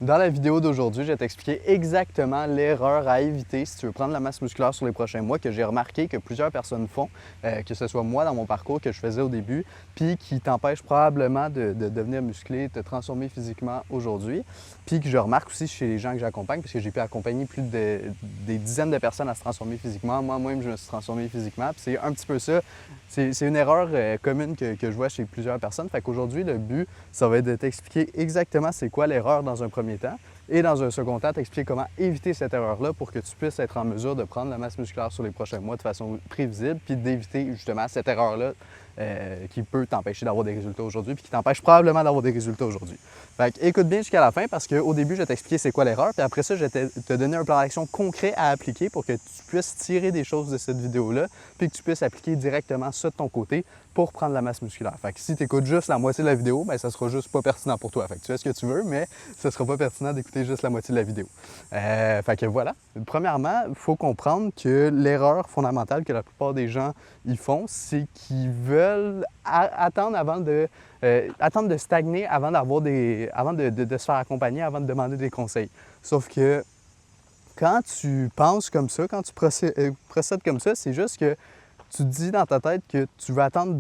Dans la vidéo d'aujourd'hui, je vais t'expliquer exactement l'erreur à éviter si tu veux prendre la masse musculaire sur les prochains mois que j'ai remarqué que plusieurs personnes font, que ce soit moi dans mon parcours que je faisais au début, puis qui t'empêche probablement de devenir musclé, de te transformer physiquement aujourd'hui, puis que je remarque aussi chez les gens que j'accompagne, parce que j'ai pu accompagner des dizaines de personnes à se transformer physiquement. Moi-même, je me suis transformé physiquement, puis c'est un petit peu ça. C'est une erreur commune que je vois chez plusieurs personnes. Fait qu'aujourd'hui, le but, ça va être de t'expliquer exactement c'est quoi l'erreur dans un premier temps et dans un second temps, t'expliquer comment éviter cette erreur-là pour que tu puisses être en mesure de prendre la masse musculaire sur les prochains mois de façon prévisible puis d'éviter justement cette erreur-là qui peut t'empêcher d'avoir des résultats aujourd'hui puis qui t'empêche probablement d'avoir des résultats aujourd'hui. Fait que écoute bien jusqu'à la fin parce qu'au début, je vais t'expliquer c'est quoi l'erreur puis après ça, je vais te donner un plan d'action concret à appliquer pour que tu puisses tirer des choses de cette vidéo-là puis que tu puisses appliquer directement ça de ton côté pour prendre la masse musculaire. Fait que si tu écoutes juste la moitié de la vidéo, bien, ça sera juste pas pertinent pour toi. Fait que tu fais ce que tu veux, mais ça sera pas pertinent d'écouter juste la moitié de la vidéo. Fait que voilà. Premièrement, il faut comprendre que l'erreur fondamentale que la plupart des gens y font, c'est qu'ils veulent attendre de stagner avant de se faire accompagner, avant de demander des conseils. Sauf que quand tu penses comme ça, quand tu procèdes comme ça, c'est juste que tu te dis dans ta tête que tu vas attendre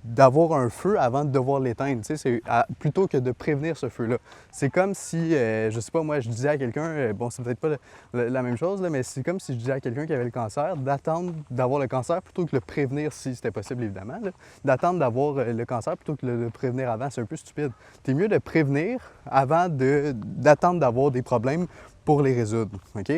d'avoir un feu avant de devoir l'éteindre, tu sais, plutôt que de prévenir ce feu-là. C'est comme si, je sais pas, moi, je disais à quelqu'un, bon, c'est peut-être pas la même chose, là, mais c'est comme si je disais à quelqu'un qui avait le cancer d'attendre d'avoir le cancer plutôt que de le prévenir si c'était possible, évidemment, d'attendre d'avoir le cancer plutôt que de le prévenir avant, c'est un peu stupide. C'est mieux de prévenir avant d'attendre d'avoir des problèmes pour les résoudre, OK?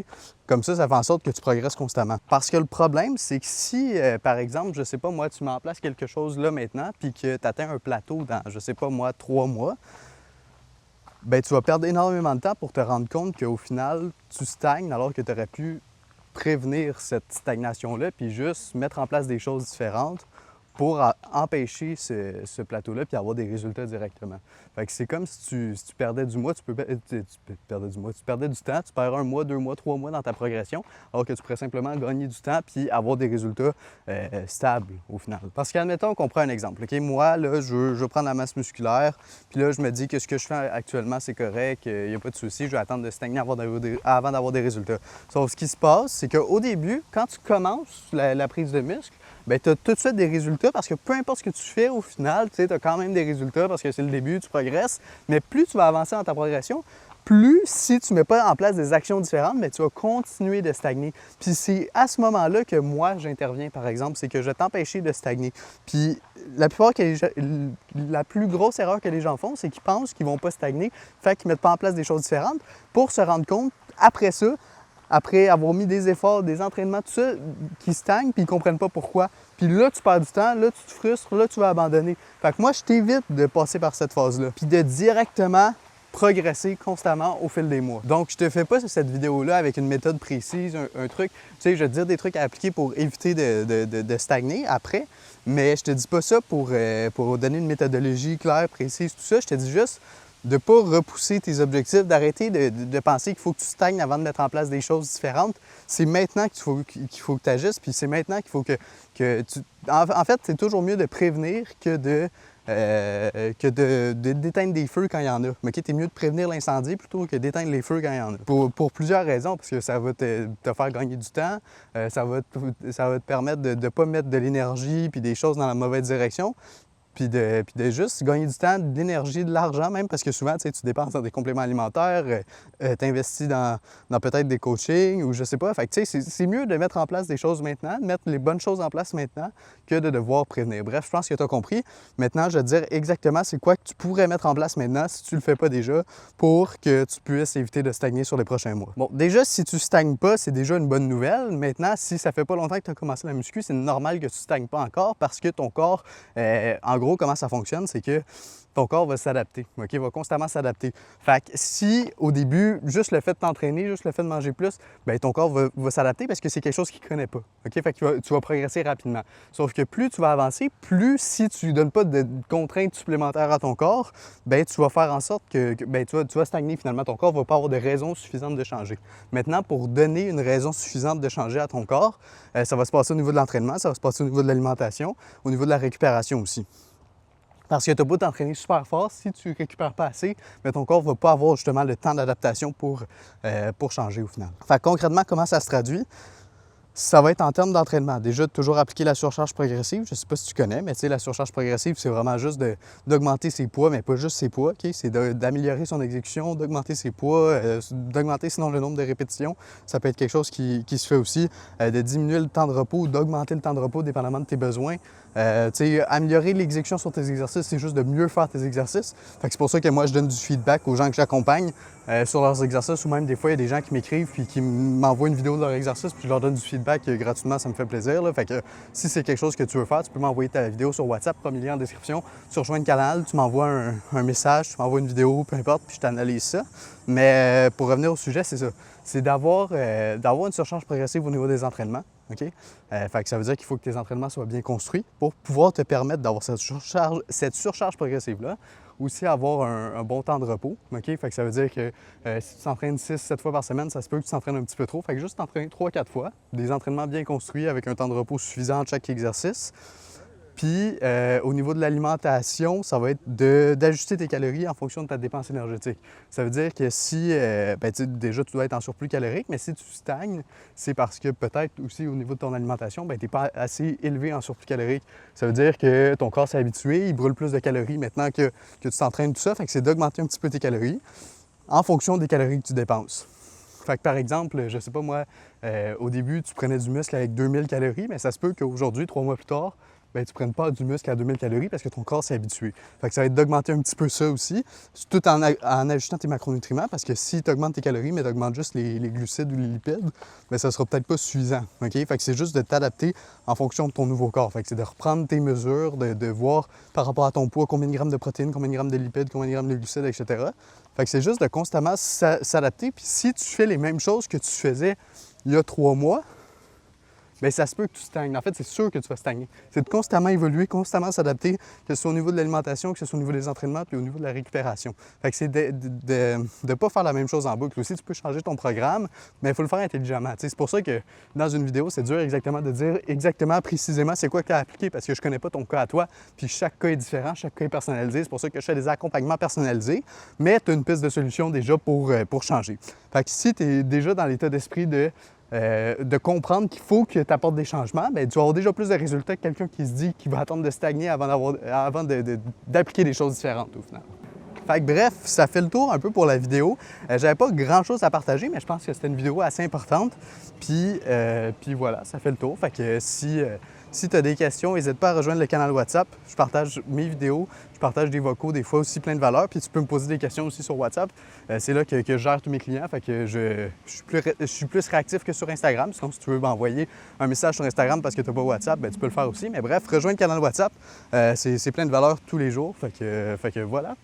Comme ça fait en sorte que tu progresses constamment. Parce que le problème, c'est que si, par exemple, je sais pas moi, tu mets en place quelque chose là maintenant, puis que tu atteins un plateau dans, je sais pas moi, 3 mois, bien, tu vas perdre énormément de temps pour te rendre compte qu'au final, tu stagnes alors que tu aurais pu prévenir cette stagnation-là, puis juste mettre en place des choses différentes pour empêcher ce plateau-là puis avoir des résultats directement. Fait que c'est comme si tu perdais du mois, tu perdais du temps, tu perds 1 mois, 2 mois, 3 mois dans ta progression, alors que tu pourrais simplement gagner du temps puis avoir des résultats stables au final. Parce qu'admettons qu'on prend un exemple. Okay? Moi, là, je veux prendre la masse musculaire, puis là, je me dis que ce que je fais actuellement, c'est correct, il n'y a pas de souci, je vais attendre de stagner avant d'avoir des résultats. Sauf ce qui se passe, c'est qu'au début, quand tu commences la prise de muscle, bien, tu as tout de suite des résultats parce que peu importe ce que tu fais au final, tu as quand même des résultats parce que c'est le début, tu progresses. Mais plus tu vas avancer dans ta progression, plus si tu ne mets pas en place des actions différentes, bien, tu vas continuer de stagner. Puis c'est à ce moment-là que moi, j'interviens, par exemple, c'est que je vais t'empêcher de stagner. Puis la plus grosse erreur que les gens font, c'est qu'ils pensent qu'ils ne vont pas stagner, fait qu'ils ne mettent pas en place des choses différentes pour se rendre compte, après ça, après avoir mis des efforts, des entraînements, tout ça, qui stagnent, puis ils ne comprennent pas pourquoi. Puis là, tu perds du temps, là, tu te frustres, là, tu vas abandonner. Fait que moi, je t'évite de passer par cette phase-là, puis de directement progresser constamment au fil des mois. Donc, je te fais pas cette vidéo-là avec une méthode précise, un truc, tu sais, je vais te dire des trucs à appliquer pour éviter de stagner après, mais je te dis pas ça pour donner une méthodologie claire, précise, tout ça. Je te dis juste de ne pas repousser tes objectifs, d'arrêter de penser qu'il faut que tu stagnes avant de mettre en place des choses différentes. C'est maintenant qu'il faut que tu agisses, puis c'est maintenant qu'il faut que tu... En fait, c'est toujours mieux de prévenir que d'éteindre des feux quand il y en a. Mais t'es mieux de prévenir l'incendie plutôt que d'éteindre les feux quand il y en a. Pour plusieurs raisons, parce que ça va te faire gagner du temps, ça va te permettre de ne pas mettre de l'énergie puis des choses dans la mauvaise direction. Puis de juste gagner du temps, de l'énergie, de l'argent même, parce que souvent, tu dépenses dans des compléments alimentaires, tu investis dans peut-être des coachings ou je sais pas. Fait que tu sais, c'est mieux de mettre en place des choses maintenant, de mettre les bonnes choses en place maintenant que de devoir prévenir. Bref, je pense que tu as compris. Maintenant, je vais te dire exactement c'est quoi que tu pourrais mettre en place maintenant si tu le fais pas déjà pour que tu puisses éviter de stagner sur les prochains mois. Bon, déjà, si tu stagnes pas, c'est déjà une bonne nouvelle. Maintenant, si ça fait pas longtemps que tu as commencé la muscu, c'est normal que tu stagnes pas encore parce que ton corps, en gros, comment ça fonctionne, c'est que ton corps va s'adapter, OK? Va constamment s'adapter. Fait que si, au début, juste le fait de t'entraîner, juste le fait de manger plus, bien, ton corps va s'adapter parce que c'est quelque chose qu'il ne connaît pas, OK? Fait que tu vas progresser rapidement. Sauf que plus tu vas avancer, plus si tu ne donnes pas de contraintes supplémentaires à ton corps, bien, tu vas faire en sorte que bien, tu vas stagner finalement. Ton corps ne va pas avoir de raison suffisante de changer. Maintenant, pour donner une raison suffisante de changer à ton corps, ça va se passer au niveau de l'entraînement, ça va se passer au niveau de l'alimentation, au niveau de la récupération aussi. Parce que tu as beau t'entraîner super fort, si tu ne récupères pas assez, mais ton corps ne va pas avoir justement le temps d'adaptation pour changer au final. Fait que concrètement, comment ça se traduit? Ça va être en termes d'entraînement. Déjà, toujours appliquer la surcharge progressive. Je ne sais pas si tu connais, mais tu sais, la surcharge progressive, c'est vraiment juste d'augmenter ses poids, mais pas juste ses poids. Okay? C'est d'améliorer son exécution, d'augmenter ses poids, d'augmenter sinon le nombre de répétitions. Ça peut être quelque chose qui se fait aussi. De diminuer le temps de repos ou d'augmenter le temps de repos dépendamment de tes besoins. Améliorer l'exécution sur tes exercices, c'est juste de mieux faire tes exercices. Fait que c'est pour ça que moi, je donne du feedback aux gens que j'accompagne sur leurs exercices, ou même des fois, il y a des gens qui m'écrivent puis qui m'envoient une vidéo de leur exercice puis je leur donne du feedback gratuitement, ça me fait plaisir. Là. Fait que si c'est quelque chose que tu veux faire, tu peux m'envoyer ta vidéo sur WhatsApp, premier lien en description. Tu rejoins le canal, tu m'envoies un message, tu m'envoies une vidéo, peu importe, puis je t'analyse ça. Mais pour revenir au sujet, c'est ça. C'est d'avoir une surcharge progressive au niveau des entraînements. OK? Fait que ça veut dire qu'il faut que tes entraînements soient bien construits pour pouvoir te permettre d'avoir cette surcharge progressive-là. Aussi avoir un bon temps de repos. OK? Fait que ça veut dire que si tu t'entraînes 6-7 fois par semaine, ça se peut que tu t'entraînes un petit peu trop. Fait que juste t'entraîner 3-4 fois, des entraînements bien construits avec un temps de repos suffisant entre chaque exercice. Puis, au niveau de l'alimentation, ça va être d'ajuster tes calories en fonction de ta dépense énergétique. Ça veut dire que si, déjà, tu dois être en surplus calorique, mais si tu stagnes, c'est parce que peut-être aussi au niveau de ton alimentation, tu n'es pas assez élevé en surplus calorique. Ça veut dire que ton corps s'est habitué, il brûle plus de calories maintenant que tu t'entraînes tout ça. Fait que c'est d'augmenter un petit peu tes calories en fonction des calories que tu dépenses. Fait que par exemple, je sais pas moi, au début, tu prenais du muscle avec 2000 calories, mais ça se peut qu'aujourd'hui, 3 mois plus tard, tu ne prennes pas du muscle à 2000 calories parce que ton corps s'est habitué. Fait que ça va être d'augmenter un petit peu ça aussi, tout en ajustant tes macronutriments, parce que si tu augmentes tes calories, mais tu augmentes juste les glucides ou les lipides, bien, ça ne sera peut-être pas suffisant. Okay? Fait que c'est juste de t'adapter en fonction de ton nouveau corps. Fait que c'est de reprendre tes mesures, de voir par rapport à ton poids combien de grammes de protéines, combien de grammes de lipides, combien de grammes de glucides, etc. Fait que c'est juste de constamment s'adapter. Puis si tu fais les mêmes choses que tu faisais il y a 3 mois, bien, ça se peut que tu stagnes. En fait, c'est sûr que tu vas stagner. C'est de constamment évoluer, constamment s'adapter, que ce soit au niveau de l'alimentation, que ce soit au niveau des entraînements, puis au niveau de la récupération. Fait que c'est de ne pas faire la même chose en boucle. Aussi, tu peux changer ton programme, mais il faut le faire intelligemment. T'sais, c'est pour ça que dans une vidéo, c'est dur exactement de dire exactement, précisément, c'est quoi que tu as appliqué, parce que je ne connais pas ton cas à toi, puis chaque cas est différent, chaque cas est personnalisé. C'est pour ça que je fais des accompagnements personnalisés, mais tu as une piste de solution déjà pour changer. Fait que si tu es déjà dans l'état d'esprit de comprendre qu'il faut que tu apportes des changements, bien, tu vas avoir déjà plus de résultats que quelqu'un qui se dit qu'il va attendre de stagner avant d'appliquer des choses différentes au final. Fait que bref, ça fait le tour un peu pour la vidéo. J'avais pas grand-chose à partager, mais je pense que c'était une vidéo assez importante. Puis voilà, ça fait le tour. Fait que si tu as des questions, n'hésite pas à rejoindre le canal WhatsApp. Je partage mes vidéos, je partage des vocaux, des fois aussi plein de valeurs. Puis tu peux me poser des questions aussi sur WhatsApp. C'est là que je gère tous mes clients. Fait que je suis plus réactif que sur Instagram. Sinon, si tu veux m'envoyer un message sur Instagram parce que tu n'as pas WhatsApp, bien, tu peux le faire aussi. Mais bref, rejoins le canal WhatsApp. C'est plein de valeurs tous les jours. Fait que voilà.